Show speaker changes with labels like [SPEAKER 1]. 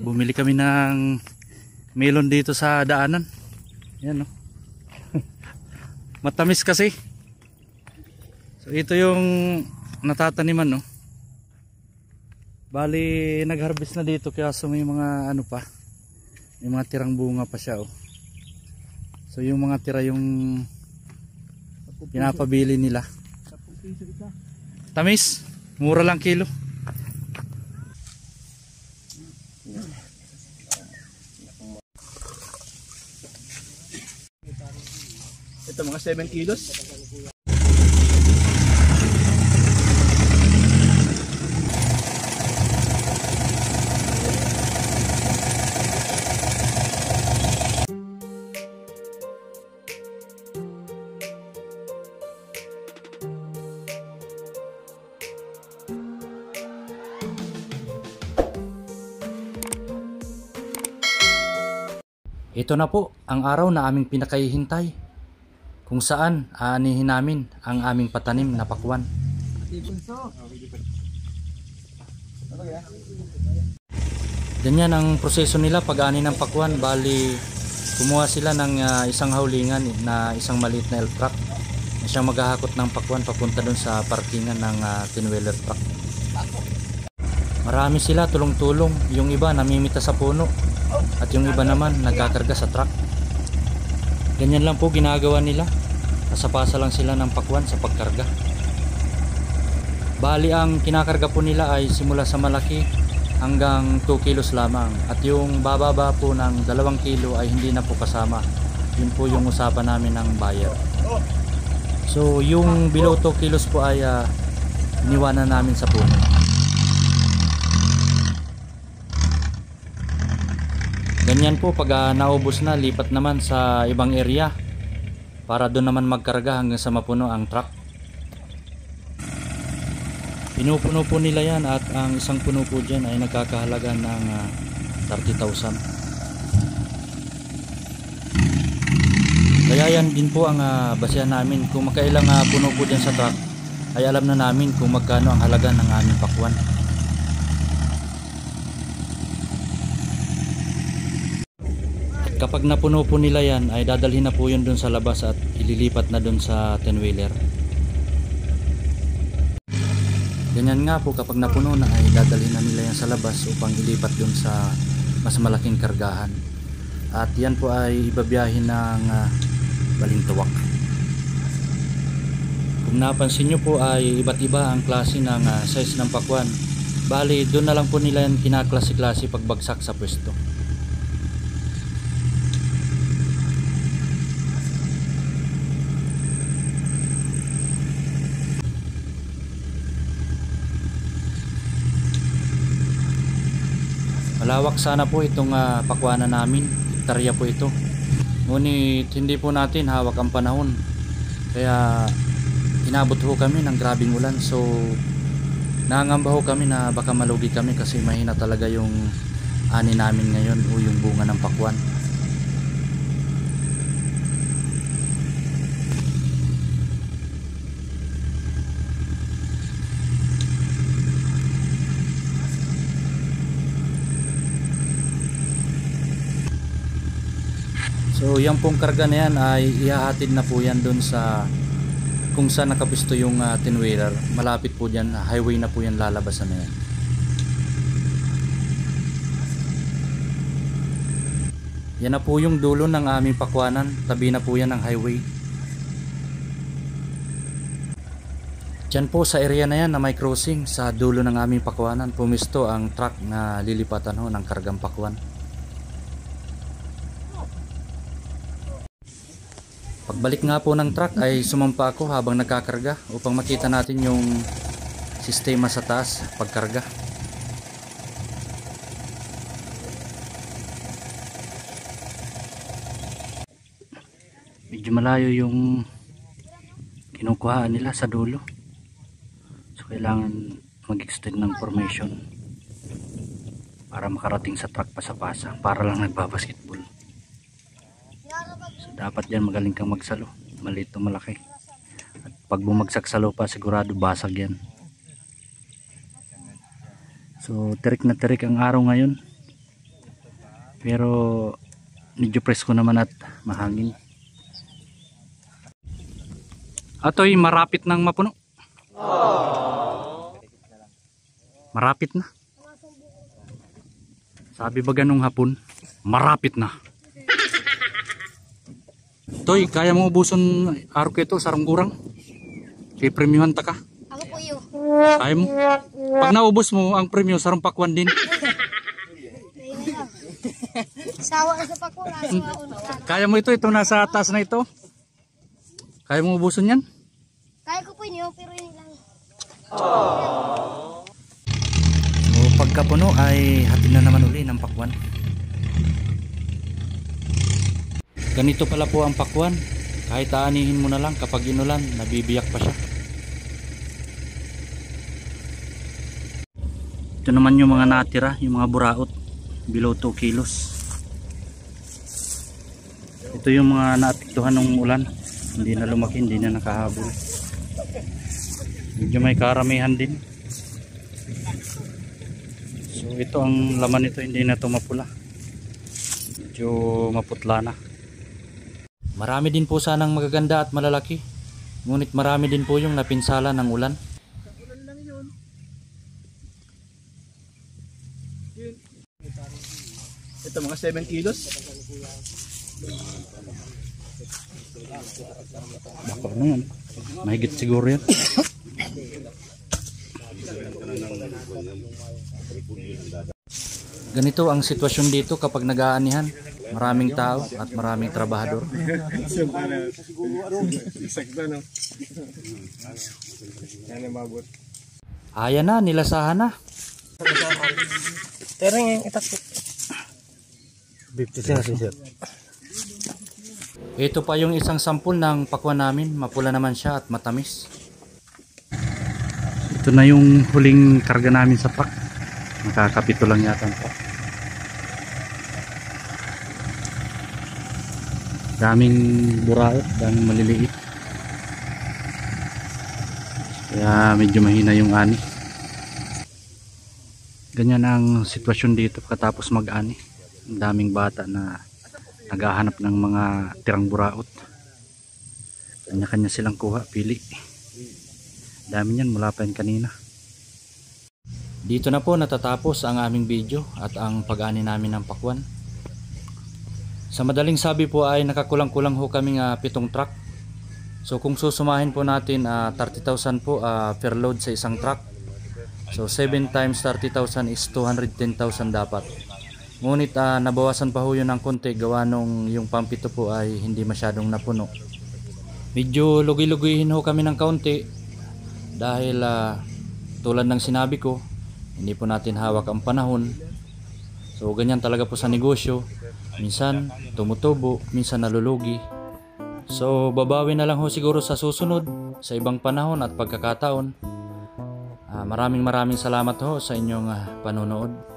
[SPEAKER 1] Bumili kami ng melon dito sa daanan. Yan, no? Matamis kasi. So ito yung natataniman, no? Bali nag-harvest na dito kaya so may mga ano pa. May mga tirang bunga pa siya, oh. So yung mga tira yung pinapabili nila. Tamis, mura lang kilo.
[SPEAKER 2] Ito mga 7 kilos.
[SPEAKER 1] Ito na po ang araw na aming pinakahihintay, kung saan aanihin namin ang aming patanim na pakwan. Ganyan ang proseso nila pag-ani ng pakwan. Bali kumuha sila ng isang haulingan na isang maliit na elf truck na siyang maghahakot ng pakwan papunta dun sa parkingan ng 10-wheeler truck. Marami sila, tulong-tulong. Yung iba namimita sa puno at yung iba naman nagkakarga sa truck. Ganyan lang po ginagawa nila. Pasapasa lang sila ng pakwan sa pagkarga. Bali ang kinakarga po nila ay simula sa malaki hanggang 2 kilos lamang. At yung bababa po ng 2 kilo ay hindi na po kasama. Yun po yung usapan namin ng buyer. So yung below 2 kilos po ay iniwanan namin sa puno. Ganyan po pag naubos na, lipat naman sa ibang area para doon naman magkarga hanggang sa mapuno ang truck. Pinupuno po nila yan at ang isang puno po dyan ay nagkakahalaga ng 30,000. Kaya yan din po ang basehan namin. Kung makailang puno po dyan sa truck ay alam na namin kung magkano ang halaga ng aming pakwan. Kapag napuno po nila yan ay dadalhin na po yun dun sa labas at ililipat na dun sa 10-wheeler. Ganyan nga po, kapag napuno na ay dadalhin na nila yan sa labas upang ilipat dun sa mas malaking kargahan. At yan po ay ibabiyahin ng Balintawak. Kung napansin nyo po ay iba't iba ang klase ng size ng pakwan. Bali dun na lang po nila yan kinaklase-klase pagbagsak sa pwesto. Malawak sana po itong pakwanan namin. Hektarya po ito. Ngunit hindi po natin hawak ang panahon. Kaya inabot ho kami ng grabing ulan. So nangangamba ho kami na baka malugi kami kasi mahina talaga yung ani namin ngayon o yung bunga ng pakwan. So yung pong karga na yan ay ihahatid na po yan dun sa kung saan nakapisto yung 10-wheeler. Malapit po dyan, highway na po yan, lalabasan na yan. Yan na po yung dulo ng aming pakwanan. Tabi na po yan ng highway. Dyan po sa area na yan na may crossing sa dulo ng aming pakwanan, pumisto ang truck na lilipatan ho ng kargang pakwan. Pagbalik nga po ng truck ay sumampa ako habang nagkakarga upang makita natin yung sistema sa taas pagkarga. Medyo malayo yung kinukuhaan nila sa dulo. So kailangan mag-extend ng formation para makarating sa truck pasapasa para lang nagbabasketball. Dapat yan magaling kang magsalo, maliit o malaki. At pag bumagsak sa lupa sigurado basag yan. So tirik na tirik ang araw ngayon. Pero medyo presko naman at mahangin. Ato'y marapit nang mapuno. Marapit na. Sabi ba ganung hapon? Marapit na. Toy, kaya mo ubuson araw kito sarong kurang? Kay premiuhan ta ka?
[SPEAKER 3] Ako po yun.
[SPEAKER 1] Kaya mo? Pag naubos mo ang premium sarong pakwan din.
[SPEAKER 3] Sawa na sa pakula.
[SPEAKER 1] Kaya mo ito nasa taas na ito? Kaya mo ubuson yan?
[SPEAKER 3] Kaya ko po yun, pero yun lang.
[SPEAKER 1] So pagkapuno ay hatid na naman uli ng pakwan. Ganito pala po ang pakwan. Kahit aanihin mo na lang kapag inulan, nabibiyak pa siya. Ito naman yung mga natira, yung mga buraot below 2 kilos. Ito yung mga naapektuhan ng ulan. Hindi na lumaki, hindi na nakahabol. Medyo may karamihan din. So ito ang laman nito, hindi na ito mapula. Medyo maputla na. Marami din po sanang magaganda at malalaki. Ngunit marami din po yung napinsala ng ulan.
[SPEAKER 2] Ito mga 7 kilos.
[SPEAKER 1] Bako ano yan? Mahigit siguro yan. Ganito ang sitwasyon dito kapag nag-aanihan. Maraming tao at maraming trabahador. Ayan na, nilasahan na.
[SPEAKER 2] Tereng itak. 50 siya sir.
[SPEAKER 1] Ito pa yung isang sampul ng pakwan namin. Mapula naman siya at matamis. Ito na yung huling karga namin sa pak. Nakakapito lang yata ang pak. Daming buraot, daming maliliit. Kaya medyo mahina yung ani. Ganyan ang sitwasyon dito pagkatapos mag-ani. Ang daming bata na naghahanap ng mga tirang buraot. Kanya-kanya silang kuha, pili. Dami niyan mula pa yan kanina. Dito na po natatapos ang aming video at ang pag-ani namin ng pakwan. Sa madaling sabi po ay nakakulang-kulang ho kaming 7 truck. So kung susumahin po natin 30,000 po per load sa isang truck. So 7 times 30,000 is 210,000 dapat. Ngunit nabawasan pa ho yun ng konti gawa nung yung pampito po ay hindi masyadong napuno. Medyo lugi-lugihin ho kami ng kaunti dahil tulad ng sinabi ko, hindi po natin hawak ang panahon. So ganyan talaga po sa negosyo. Minsan tumutubo, minsan nalulugi. So babawi na lang ho siguro sa susunod sa ibang panahon at pagkakataon. Maraming salamat ho sa inyong panonood.